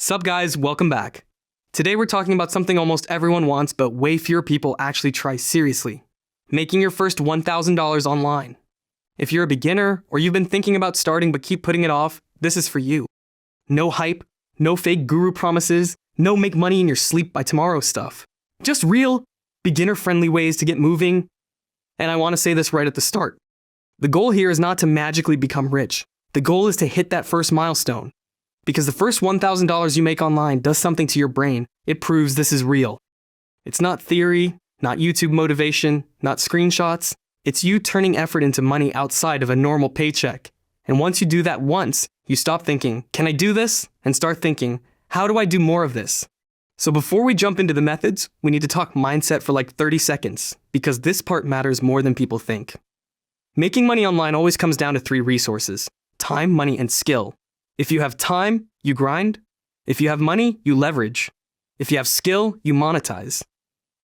Sup guys, welcome back. Today we're talking about something almost everyone wants but way fewer people actually try seriously. Making your first $1,000 online. If you're a beginner or you've been thinking about starting but keep putting it off, this is for you. No hype, no fake guru promises, no make money in your sleep by tomorrow stuff. Just real, beginner-friendly ways to get moving. And I want to say this right at the start. The goal here is not to magically become rich. The goal is to hit that first milestone. Because the first $1,000 you make online does something to your brain. It proves this is real. It's not theory, not YouTube motivation, not screenshots. It's you turning effort into money outside of a normal paycheck. And once you do that once, you stop thinking, can I do this? And start thinking, how do I do more of this? So before we jump into the methods, we need to talk mindset for like 30 seconds, because this part matters more than people think. Making money online always comes down to 3 resources: time, money, and skill. If you have time, you grind. If you have money, you leverage. If you have skill, you monetize.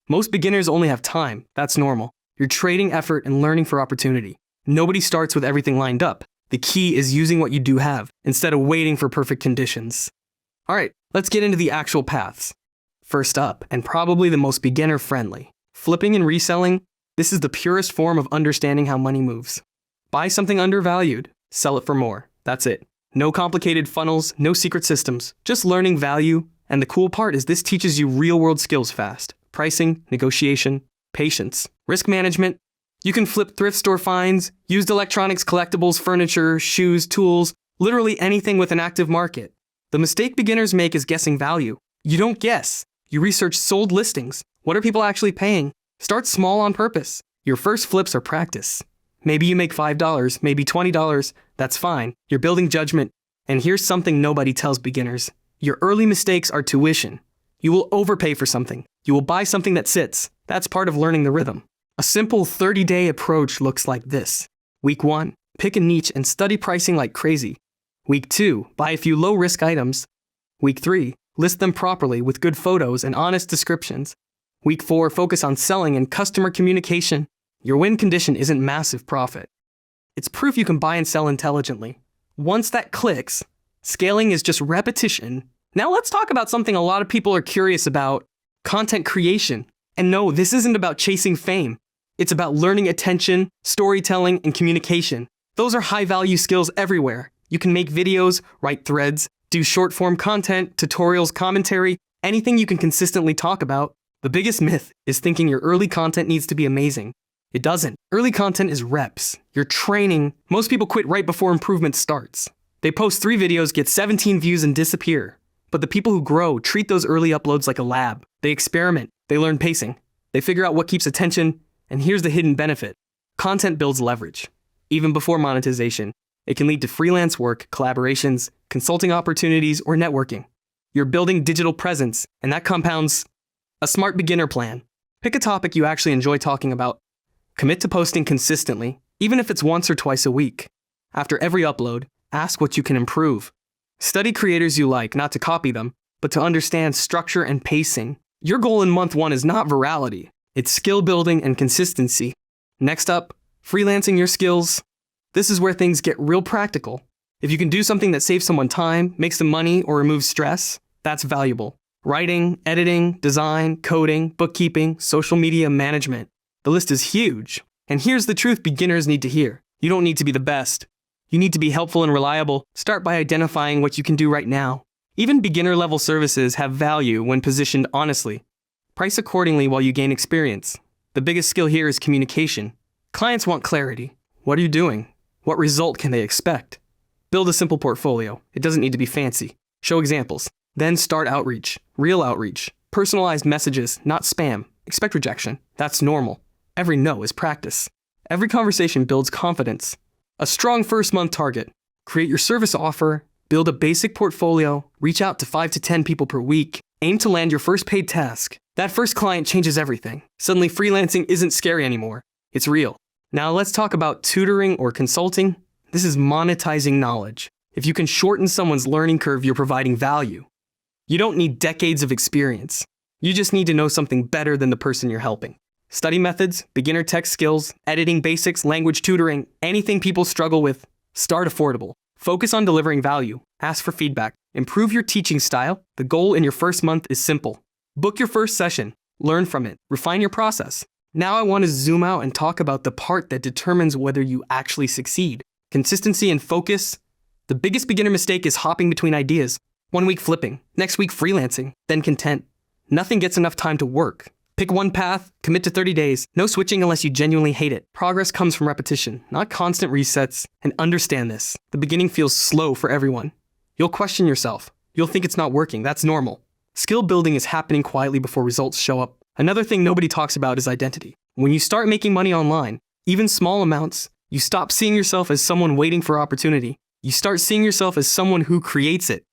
Most beginners only have time. That's normal. You're trading effort and learning for opportunity. Nobody starts with everything lined up. The key is using what you do have, instead of waiting for perfect conditions. Alright, let's get into the actual paths. First up, and probably the most beginner-friendly, flipping and reselling. This is the purest form of understanding how money moves. Buy something undervalued, sell it for more. That's it. No complicated funnels, no secret systems, just learning value. And the cool part is this teaches you real-world skills fast. Pricing, negotiation, patience, risk management. You can flip thrift store finds, used electronics, collectibles, furniture, shoes, tools, literally anything with an active market. The mistake beginners make is guessing value. You don't guess. You research sold listings. What are people actually paying? Start small on purpose. Your first flips are practice. Maybe you make $5, maybe $20. That's fine. You're building judgment. And here's something nobody tells beginners. Your early mistakes are tuition. You will overpay for something. You will buy something that sits. That's part of learning the rhythm. A simple 30-day approach looks like this. Week 1, pick a niche and study pricing like crazy. Week 2, buy a few low-risk items. Week 3, list them properly with good photos and honest descriptions. Week 4, focus on selling and customer communication. Your win condition isn't massive profit. It's proof you can buy and sell intelligently. Once that clicks, scaling is just repetition. Now let's talk about something a lot of people are curious about: content creation. And no, this isn't about chasing fame. It's about learning attention, storytelling, and communication. Those are high-value skills everywhere. You can make videos, write threads, do short-form content, tutorials, commentary, anything you can consistently talk about. The biggest myth is thinking your early content needs to be amazing. It doesn't. Early content is reps. You're training. Most people quit right before improvement starts. They post 3 videos, get 17 views, and disappear. But the people who grow treat those early uploads like a lab. They experiment. They learn pacing. They figure out what keeps attention. And here's the hidden benefit. Content builds leverage. Even before monetization, it can lead to freelance work, collaborations, consulting opportunities, or networking. You're building digital presence, and that compounds. A smart beginner plan. Pick a topic you actually enjoy talking about. Commit to posting consistently, even if it's once or twice a week. After every upload, ask what you can improve. Study creators you like, not to copy them, but to understand structure and pacing. Your goal in month 1 is not virality. It's skill building and consistency. Next up, freelancing your skills. This is where things get real practical. If you can do something that saves someone time, makes them money, or removes stress, that's valuable. Writing, editing, design, coding, bookkeeping, social media management. The list is huge. And here's the truth beginners need to hear. You don't need to be the best. You need to be helpful and reliable. Start by identifying what you can do right now. Even beginner-level services have value when positioned honestly. Price accordingly while you gain experience. The biggest skill here is communication. Clients want clarity. What are you doing? What result can they expect? Build a simple portfolio. It doesn't need to be fancy. Show examples. Then start outreach. Real outreach. Personalized messages, not spam. Expect rejection. That's normal. Every no is practice. Every conversation builds confidence. A strong first month target. Create your service offer. Build a basic portfolio. Reach out to 5 to 10 people per week. Aim to land your first paid task. That first client changes everything. Suddenly freelancing isn't scary anymore. It's real. Now let's talk about tutoring or consulting. This is monetizing knowledge. If you can shorten someone's learning curve, you're providing value. You don't need decades of experience. You just need to know something better than the person you're helping. Study methods, beginner tech skills, editing basics, language tutoring, anything people struggle with. Start affordable. Focus on delivering value. Ask for feedback. Improve your teaching style. The goal in your first month is simple. Book your first session, learn from it, refine your process. Now I want to zoom out and talk about the part that determines whether you actually succeed. Consistency and focus. The biggest beginner mistake is hopping between ideas. 1 week flipping, next week freelancing, then content. Nothing gets enough time to work. Pick one path, commit to 30 days, no switching unless you genuinely hate it. Progress comes from repetition, not constant resets. And understand this, the beginning feels slow for everyone. You'll question yourself. You'll think it's not working, that's normal. Skill building is happening quietly before results show up. Another thing nobody talks about is identity. When you start making money online, even small amounts, you stop seeing yourself as someone waiting for opportunity. You start seeing yourself as someone who creates it.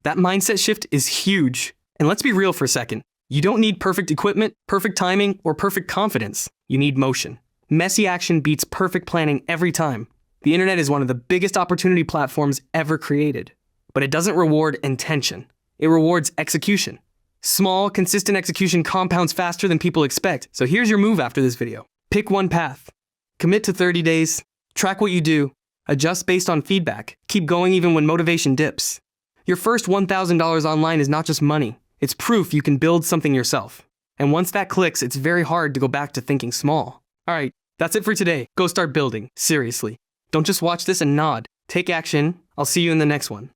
That mindset shift is huge. And let's be real for a second. You don't need perfect equipment, perfect timing, or perfect confidence. You need motion. Messy action beats perfect planning every time. The internet is one of the biggest opportunity platforms ever created. But it doesn't reward intention. It rewards execution. Small, consistent execution compounds faster than people expect. So here's your move after this video. Pick one path. Commit to 30 days. Track what you do. Adjust based on feedback. Keep going even when motivation dips. Your first $1,000 online is not just money. It's proof you can build something yourself. And once that clicks, it's very hard to go back to thinking small. All right, that's it for today. Go start building. Seriously. Don't just watch this and nod. Take action. I'll see you in the next one.